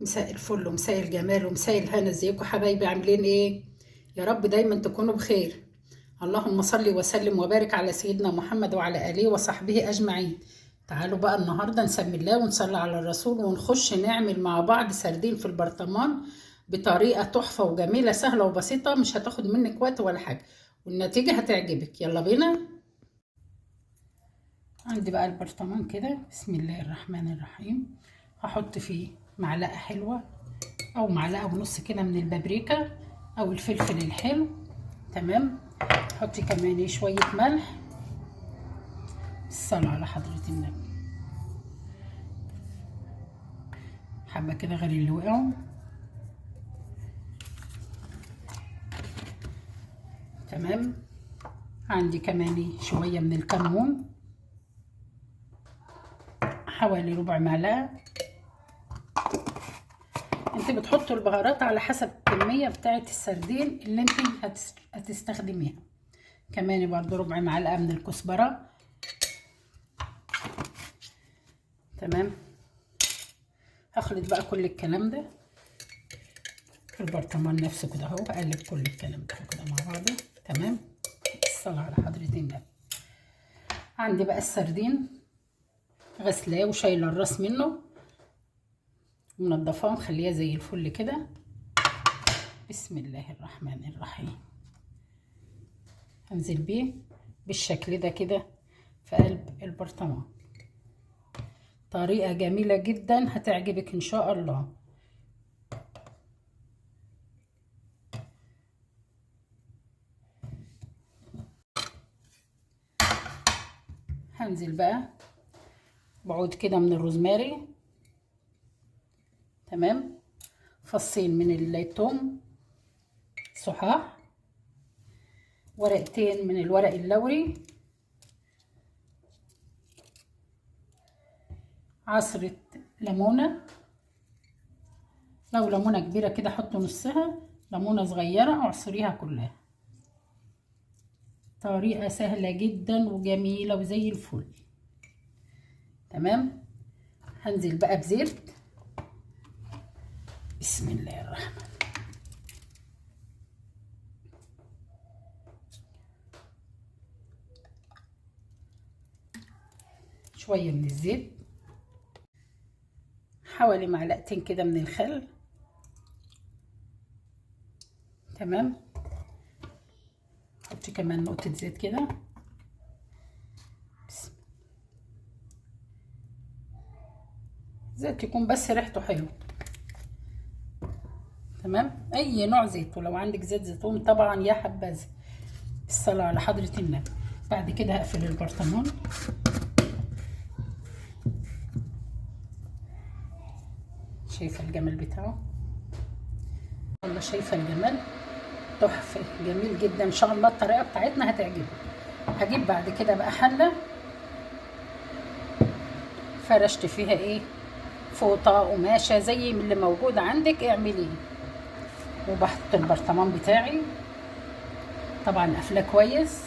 مساء الفل ومساء الجمال ومساء الهنا، ازيكم حبايبي؟ عاملين ايه؟ يا رب دايما تكونوا بخير. اللهم صل وسلم وبارك على سيدنا محمد وعلى اله وصحبه اجمعين. تعالوا بقى النهارده نسمي الله ونصلي على الرسول ونخش نعمل مع بعض سردين في البرطمان بطريقه تحفه وجميله سهله وبسيطه، مش هتاخد منك وقت ولا حاجه والنتيجه هتعجبك. يلا بينا. عندي بقى البرطمان كده، بسم الله الرحمن الرحيم. هحط فيه معلقه حلوه او معلقه ونص كده من البابريكا او الفلفل الحلو. تمام. حطي كمان شويه ملح. الصلاه على حضره النبي. حبه كده غير اللي وقعوا. تمام. عندي كمان شويه من الكمون، حوالي ربع معلقه. انت بتحطوا البهارات على حسب الكميه بتاعه السردين اللي انت هتستخدميها. كمان برضو ربع معلقه من الكزبره. تمام. هخلط بقى كل الكلام ده في البرطمان نفسه كده اهو، هقلب كل الكلام ده كده مع بعضه. تمام. الصلاة على حضرة النبي. عندي بقى السردين غسلاه وشايله الراس منه ومنضفاه ومخليه زي الفل كده. بسم الله الرحمن الرحيم. هنزل بيه بالشكل ده كده في قلب البرطمان. طريقة جميلة جدا هتعجبك ان شاء الله. هنزل بقى بعود كده من الروزماري. تمام. فصين من الثوم صحاح، ورقتين من الورق اللوري، عصرة ليمونة. لو ليمونة كبيرة كده حطوا نصها، ليمونة صغيرة اعصريها كلها. طريقة سهلة جدا وجميلة وزي الفل. تمام. هنزل بقى بزيت. بسم الله الرحمن. شوية من الزيت، حوالي معلقتين كده من الخل. تمام. حطي كمان نقطة زيت كده. زيت يكون بس ريحته حلو. تمام. اي نوع زيت، ولو عندك زيت زيتون طبعا يا حبذا. الصلاة على حضرة النبي. بعد كده هقفل البرطمان. شايفة الجمال بتاعه؟ والله شايفة الجمال تحفة، جميل جدا. ان شاء الله الطريقة بتاعتنا هتعجبك. هجيب بعد كده بقى حلة فرشت فيها فوطة قماشة زي اللي موجود عندك اعمليه. وبحط البرطمان بتاعي طبعا قافلاه كويس.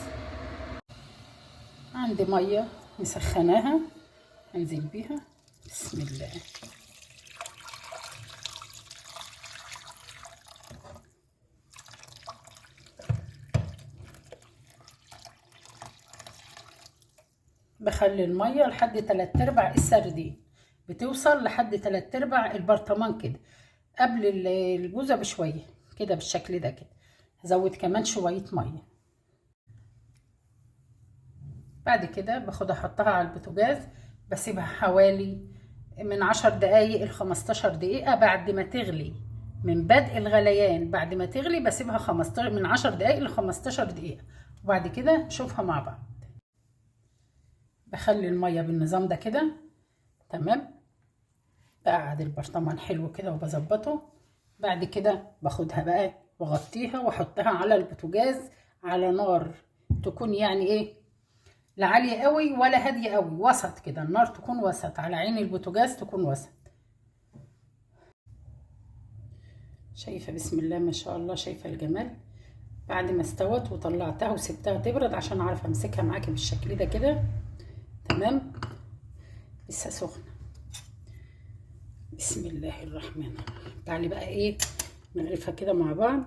عندي مية مسخناها انزل بيها. بسم الله. بخلي المية لحد 3/4 السردين، بتوصل لحد 3/4 البرطمان كده قبل الجوزة بشوية كده بالشكل ده كده. هزود كمان شوية مية. بعد كده باخدها احطها على البوتاجاز، بسيبها حوالي من 10 دقايق ل15 دقيقة بعد ما تغلي. من بدء الغليان بعد ما تغلي بسيبها 15 من 10 دقايق ل15 دقيقة، وبعد كده نشوفها مع بعض. بخلي المية بالنظام ده كده. تمام. بقعد البرطمان حلو كده وبظبطه. بعد كده باخدها بقى واغطيها واحطها على البوتاجاز على نار تكون لا عالية قوي ولا هادية قوي، وسط كده. النار تكون وسط على عين البوتاجاز، تكون وسط. شايفة بسم الله ما شاء الله، شايفة الجمال. بعد ما استوت وطلعتها وسبتها تبرد عشان اعرف امسكها معاكي بالشكل ده كده. تمام. لسه سخنة. بسم الله الرحمن الرحيم. تعالي بقى ايه نغرفها كده مع بعض.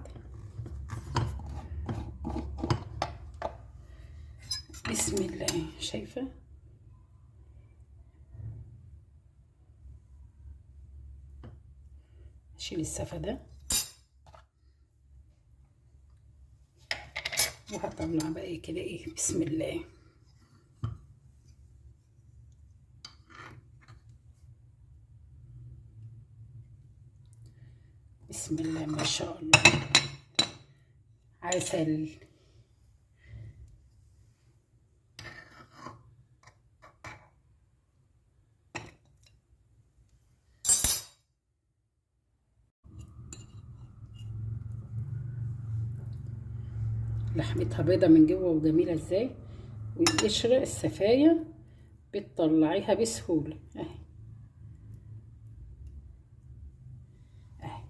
بسم الله. شايفه اشيل السفه ده وهطلع بقى ايه كده ايه. بسم الله. بسم الله ما شاء الله. عسل. لحمتها بيضة من جوه وجميلة ازاي، والقشرة السفاية بتطلعيها بسهولة اهي اهي.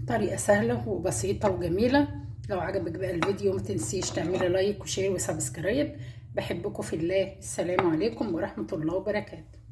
طريقة سهلة وبسيطة وجميلة. لو عجبك بقى الفيديو متنسيش تعملي لايك وشير وسبسكرايب. بحبكم في الله. السلام عليكم ورحمة الله وبركاته.